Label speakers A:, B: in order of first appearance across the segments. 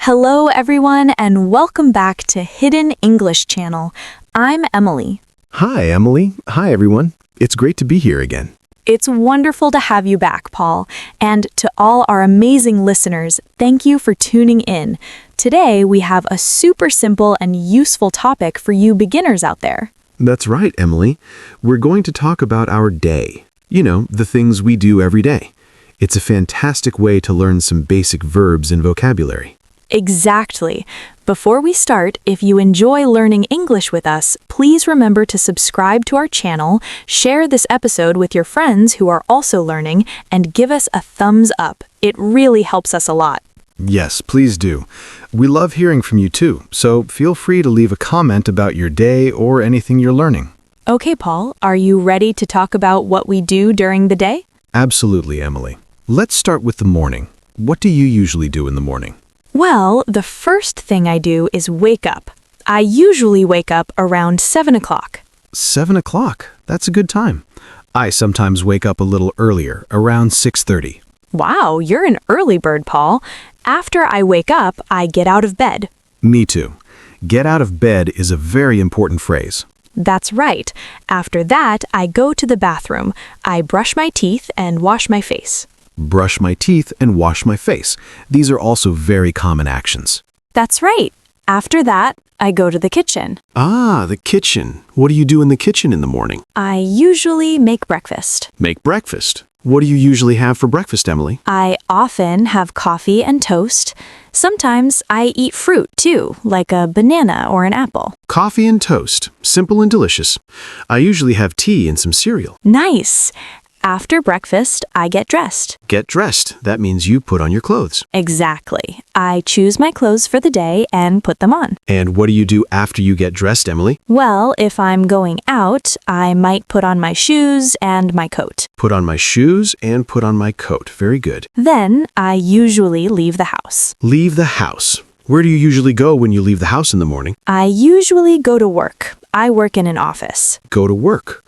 A: Hello, everyone, and welcome back to Hidden English Channel. I'm Emily.
B: Hi, Emily. Hi, everyone. It's great to be here again.
A: It's wonderful to have you back, Paul. And to all our amazing listeners, thank you for tuning in. Today, we have a super simple and useful topic for you beginners out there.
B: That's right, Emily. We're going to talk about our day. You know, the things we do every day. It's a fantastic way to learn some basic verbs and vocabulary.
A: Exactly. Before we start, if you enjoy learning English with us, please remember to subscribe to our channel, share this episode with your friends who are also learning, and give us a thumbs up. It really helps us a lot.
B: Yes, please do. We love hearing from you too, so feel free to leave a comment about your day or anything you're learning.
A: Okay, Paul, are you ready to talk about what we do during the day?
B: Absolutely, Emily. Let's start with the morning. What do you usually do in the morning?
A: Well, the first thing I do is wake up. I usually wake up around 7 o'clock.
B: 7 o'clock. That's a good time. I sometimes wake up a little earlier, around 6:30.
A: Wow, you're an early bird, Paul. After I wake up, I get out of bed.
B: Me too. Get out of bed is a very important phrase.
A: That's right. After that, I go to the bathroom. I brush my teeth and wash my face.
B: Brush my teeth and wash my face. These are also very common actions.
A: That's right. After that, I go to the kitchen.
B: Ah, the kitchen. What do you do in the kitchen in the morning?
A: I usually make breakfast.
B: Make breakfast. What do you usually have for breakfast, Emily?
A: I often have coffee and toast. Sometimes I eat fruit too, like a banana or an apple.
B: Coffee and toast. Simple and delicious. I usually have tea and some cereal.
A: Nice. After breakfast, I get dressed.
B: Get dressed. That means you put on your clothes.
A: Exactly. I choose my clothes for the day and put them on.
B: And what do you do after you get dressed, Emily?
A: Well, if I'm going out, I might put on my shoes and my coat.
B: Put on my shoes and put on my coat. Very good.
A: Then I usually leave the house.
B: Leave the house. Where do you usually go when you leave the house in the morning?
A: I usually go to work. I work in an office.
B: Go to work.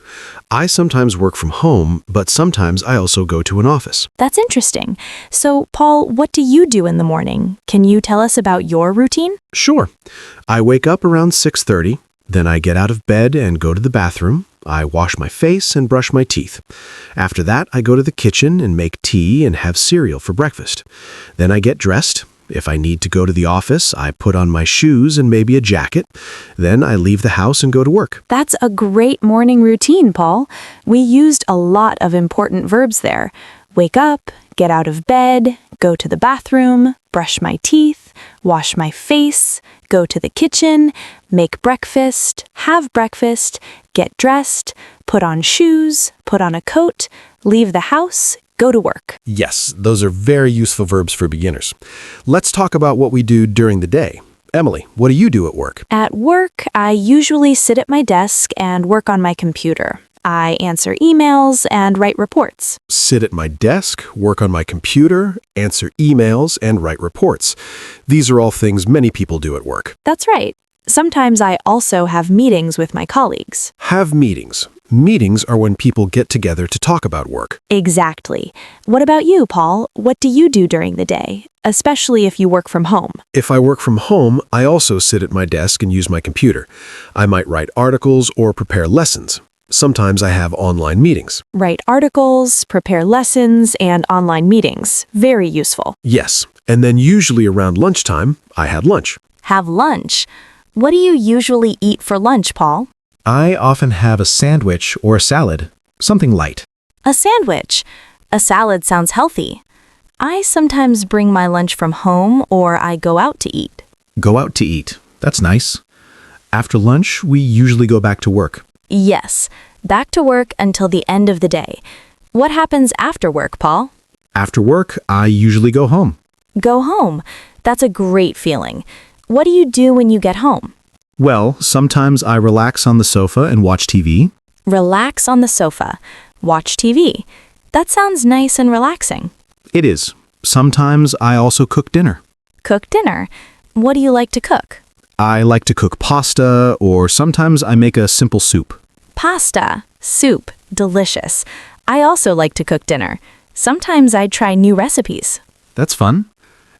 B: I sometimes work from home, but sometimes I also go to an office.
A: That's interesting. So, Paul, what do you do in the morning? Can you tell us about your routine?
B: Sure. I wake up around 6:30, then I get out of bed and go to the bathroom. I wash my face and brush my teeth. After that, I go to the kitchen and make tea and have cereal for breakfast. Then I get dressed. If I need to go to the office, I put on my shoes and maybe a jacket. Then I leave the house and go to work.
A: That's a great morning routine, Paul. We used a lot of important verbs there. Wake up, get out of bed, go to the bathroom, brush my teeth, wash my face, go to the kitchen, make breakfast, have breakfast, get dressed, put on shoes, put on a coat, leave the house, go to work.
B: Yes, those are very useful verbs for beginners. Let's talk about what we do during the day. Emily, what do you do at work?
A: At work, I usually sit at my desk and work on my computer. I answer emails and write reports.
B: Sit at my desk, work on my computer, answer emails, and write reports. These are all things many people do at work.
A: That's right. Sometimes I also have meetings with my colleagues.
B: Have meetings. Meetings are when people get together to talk about work.
A: Exactly. What about you, Paul? What do you do during the day, especially if you work from home?
B: If I work from home, I also sit at my desk and use my computer. I might write articles or prepare lessons. Sometimes I have online meetings.
A: Write articles, prepare lessons, and online meetings. Very useful.
B: Yes, and then usually around lunchtime, I had lunch.
A: Have lunch. What do you usually eat for lunch, Paul?
C: I often have a sandwich or a salad, something light.
A: A sandwich. A salad sounds healthy. I sometimes bring my lunch from home or I go out to eat.
C: Go out to eat. That's nice. After lunch, we usually go back to work.
A: Yes, back to work until the end of the day. What happens after work, Paul?
C: After work, I usually go home.
A: Go home. That's a great feeling. What do you do when you get home?
C: Well, sometimes I relax on the sofa and watch TV.
A: Relax on the sofa. Watch TV. That sounds nice and relaxing.
C: It is. Sometimes I also cook dinner.
A: Cook dinner. What do you like to cook?
C: I like to cook pasta, or sometimes I make a simple soup.
A: Pasta. Soup. Delicious. I also like to cook dinner. Sometimes I try new recipes.
C: That's fun.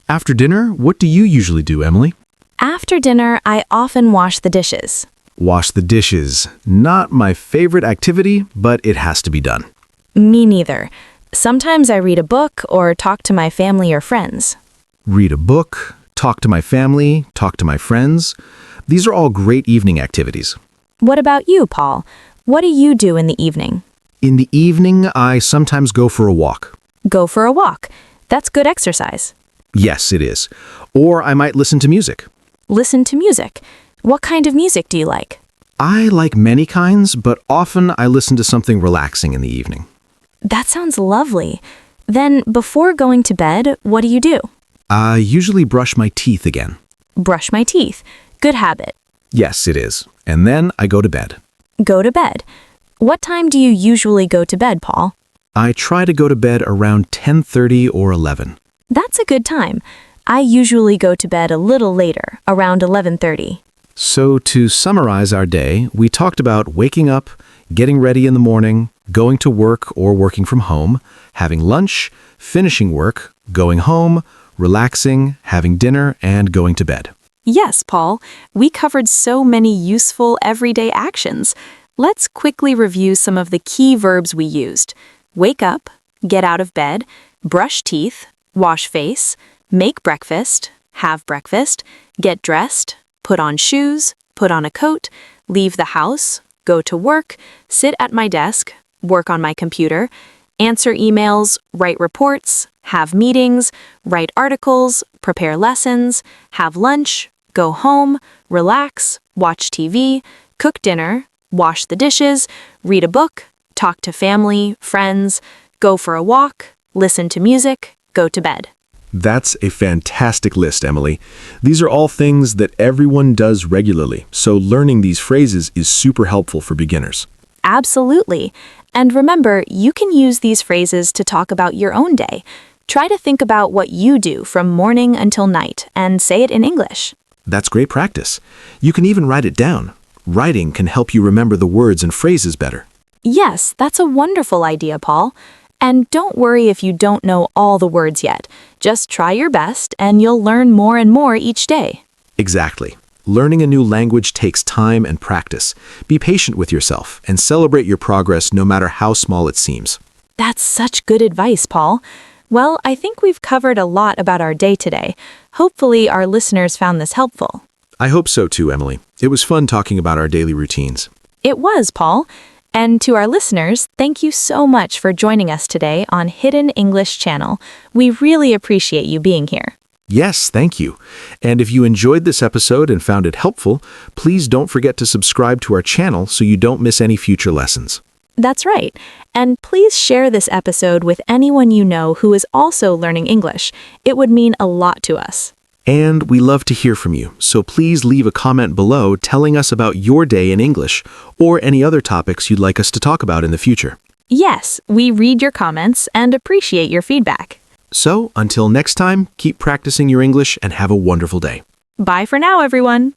C: After dinner, what do you usually do, Emily?
A: After dinner, I often wash the dishes.
C: Wash the dishes. Not my favorite activity, but it has to be done.
A: Me neither. Sometimes I read a book or talk to my family or friends.
C: Read a book, talk to my family, talk to my friends. These are all great evening activities.
A: What about you, Paul? What do you do in the evening?
C: In the evening, I sometimes go for a walk.
A: Go for a walk. That's good exercise.
C: Yes, it is. Or I might listen to music.
A: Listen to music. What kind of music do you like?
C: I like many kinds, but often I listen to something relaxing in the evening.
A: That sounds lovely. Then, before going to bed, what do you do?
C: I usually brush my teeth again.
A: Brush my teeth. Good habit.
C: Yes, it is. And then I go to bed.
A: Go to bed. What time do you usually go to bed, Paul?
C: I try to go to bed around 10:30 or 11.
A: That's a good time. I usually go to bed a little later, around 11:30.
C: So to summarize our day, we talked about waking up, getting ready in the morning, going to work or working from home, having lunch, finishing work, going home, relaxing, having dinner, and going to bed.
A: Yes, Paul. We covered so many useful everyday actions. Let's quickly review some of the key verbs we used. Wake up, get out of bed, brush teeth, wash face, make breakfast, have breakfast, get dressed, put on shoes, put on a coat, leave the house, go to work, sit at my desk, work on my computer, answer emails, write reports, have meetings, write articles, prepare lessons, have lunch, go home, relax, watch TV, cook dinner, wash the dishes, read a book, talk to family, friends, go for a walk, listen to music, go to bed.
B: That's a fantastic list, Emily. These are all things that everyone does regularly, so learning these phrases is super helpful for beginners.
A: Absolutely. And remember, you can use these phrases to talk about your own day. Try to think about what you do from morning until night and say it in English.
B: That's great practice. You can even write it down. Writing can help you remember the words and phrases better.
A: Yes, that's a wonderful idea, Paul. And don't worry if you don't know all the words yet. Just try your best and you'll learn more and more each day.
B: Exactly. Learning a new language takes time and practice. Be patient with yourself and celebrate your progress no matter how small it seems.
A: That's such good advice, Paul. Well, I think we've covered a lot about our day today. Hopefully, our listeners found this helpful.
B: I hope so too, Emily. It was fun talking about our daily routines.
A: It was, Paul. And to our listeners, thank you so much for joining us today on Hidden English Channel. We really appreciate you being here.
B: Yes, thank you. And if you enjoyed this episode and found it helpful, please don't forget to subscribe to our channel so you don't miss any future lessons.
A: That's right. And please share this episode with anyone you know who is also learning English. It would mean a lot to us.
B: And we love to hear from you, so please leave a comment below telling us about your day in English or any other topics you'd like us to talk about in the future.
A: Yes, we read your comments and appreciate your feedback.
B: So, until next time, keep practicing your English and have a wonderful day.
A: Bye for now, everyone.